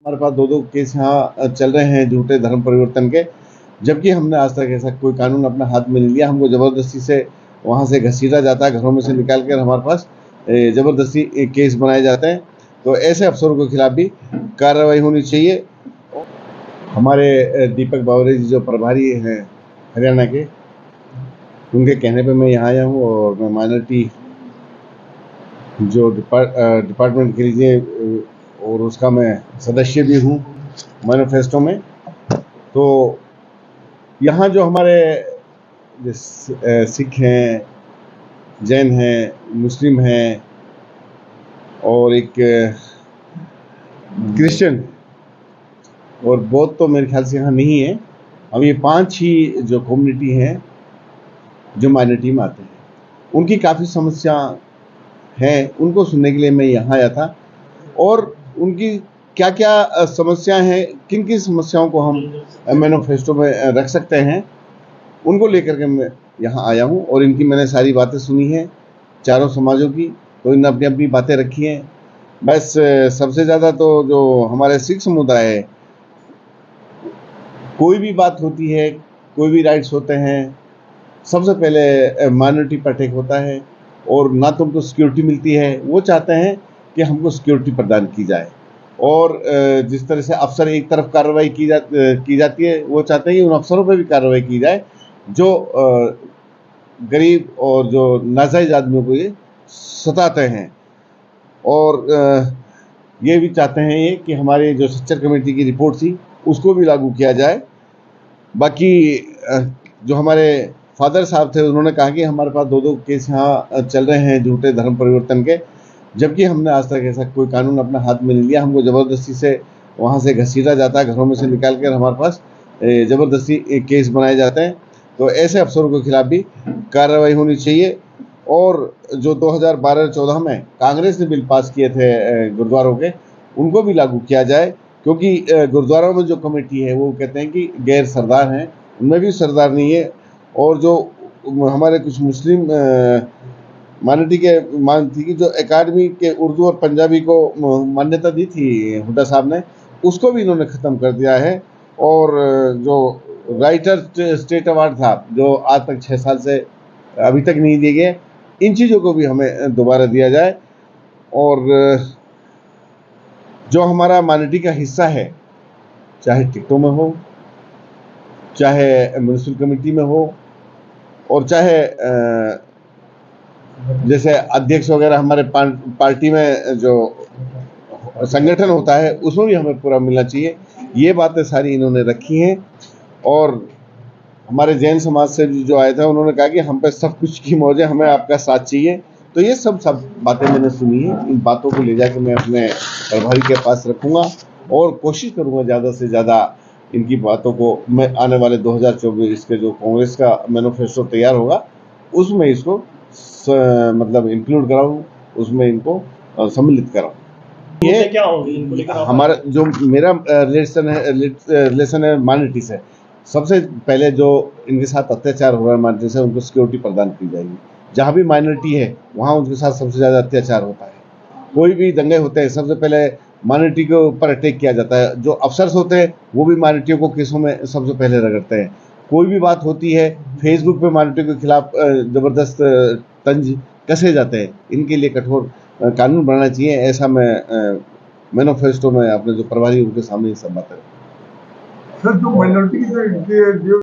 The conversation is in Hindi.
हमारे पास दो दो केस यहाँ चल रहे हैं झूठे धर्म परिवर्तन के, जबकि हमने आज तक ऐसा कोई कानून अपने हाथ में नहीं लिया। हमको ज़बरदस्ती से वहाँ से घसीटा जाता है, घरों में से निकाल कर हमारे पास ज़बरदस्ती केस बनाए जाते हैं। तो ऐसे अफसरों के खिलाफ भी कार्रवाई होनी चाहिए। हमारे दीपक बावरे जी जो प्रभारी हैं हरियाणा के, उनके कहने पे मैं यहाँ आया हूँ और मैं माइनॉरिटी जो डिपार्टमेंट के लिए और उसका मैं सदस्य भी हूँ मैनिफेस्टो में। तो यहाँ जो हमारे सिख हैं, जैन हैं, मुस्लिम हैं और एक क्रिश्चियन और बौद्ध तो मेरे ख्याल से यहाँ नहीं है। अब ये 5 ही जो कम्युनिटी हैं जो माइनॉरिटी में आते हैं, उनकी काफ़ी समस्या हैं, उनको सुनने के लिए मैं यहाँ आया था। और उनकी क्या क्या समस्या हैं, किन किन समस्याओं को हम मैनिफेस्टो में रख सकते हैं, उनको लेकर के मैं यहाँ आया हूँ। और इनकी मैंने सारी बातें सुनी हैं, चारों समाजों की, तो इन्होंने अपनी अपनी बातें रखी हैं। बस सबसे ज़्यादा तो जो हमारे सिख समुदाय है, कोई भी बात होती है, कोई भी राइट्स होते हैं, सबसे पहले माइनॉरिटी पर अटैक होता है और ना तो उनको सिक्योरिटी मिलती है। वो चाहते हैं कि हमको सिक्योरिटी प्रदान की जाए और जिस तरह से अफसर एक तरफ कार्रवाई की जाती है, वो चाहते हैं कि उन अफसरों पर भी कार्रवाई की जाए जो गरीब और जो नाजायज़ आदमियों को ये सताते हैं। और ये भी चाहते हैं ये कि हमारे जो सच्चर कमेटी की रिपोर्ट थी उसको भी लागू किया जाए। बाकी जो हमारे फादर साहब थे, उन्होंने कहा कि हमारे पास दो दो केस यहाँ चल रहे हैं झूठे धर्म परिवर्तन के, जबकि हमने आज तक ऐसा कोई कानून अपने हाथ में नहीं लिया। हमको ज़बरदस्ती से वहाँ से घसीटा जाता है, घरों में से निकाल कर हमारे पास ज़बरदस्ती केस बनाए जाते हैं। तो ऐसे अफसरों के खिलाफ भी कार्रवाई होनी चाहिए। और जो 2012-14 में कांग्रेस ने बिल पास किए थे गुरुद्वारों के, उनको भी लागू किया जाए, क्योंकि गुरुद्वारों में जो कमेटी है वो कहते हैं कि गैर सरदार हैं, उनमें भी सरदार नहीं है। और जो हमारे कुछ मुस्लिम माइनॉरिटी के मांग थी कि जो एकेडमी के उर्दू और पंजाबी को मान्यता दी थी हुड्डा साहब ने, उसको भी इन्होंने ख़त्म कर दिया है। और जो राइटर स्टेट अवार्ड था, जो आज तक 6 साल से अभी तक नहीं दिए गए, इन चीज़ों को भी हमें दोबारा दिया जाए। और जो हमारा माइनॉरिटी का हिस्सा है, चाहे टिकटों में हो, चाहे म्यूनसिपल कमेटी में हो, और चाहे जैसे अध्यक्ष वगैरह हमारे पार्टी में जो संगठन होता है, उसमें भी हमें पूरा मिलना चाहिए। ये बातें सारी इन्होंने रखी हैं। और हमारे जैन समाज से जो आया था, उन्होंने कहा कि हम पे सब कुछ की मौज है, हमें आपका साथ चाहिए। तो ये सब बातें मैंने सुनी है। इन बातों को ले जाकर मैं अपने प्रभारी के पास रखूँगा और कोशिश करूँगा ज़्यादा से ज़्यादा इनकी बातों को मैं आने वाले 2024 के जो कांग्रेस का मैनिफेस्टो तैयार होगा, उसमें इसको मतलब इंक्लूड कराऊँ, उसमें इनको सम्मिलित कराऊँ। ये क्या होगी इनको लेकर हमारा जो मेरा रिलेशन है माइनॉरिटी से, सबसे पहले जो इनके साथ अत्याचार हो रहा है माइनॉरिटी से, उनको सिक्योरिटी प्रदान की जाएगी। जहाँ भी माइनॉरिटी है वहाँ उनके साथ सबसे ज़्यादा अत्याचार होता है। कोई भी दंगे होते हैं, सबसे पहले माइनॉरिटी के ऊपर अटैक किया जाता है। जो अफसर्स होते हैं वो भी माइनॉरिटियों को केसों में सबसे पहले रगड़ते हैं। कोई भी बात होती है, फेसबुक पे माइनॉरिटी के खिलाफ ज़बरदस्त तंज कसे जाते हैं। इनके लिए कठोर कानून बनाना चाहिए। ऐसा मैं मैनिफेस्टो में अपने जो प्रभारी उनके सामने ये सब बातें। सर, जो माइनॉरिटी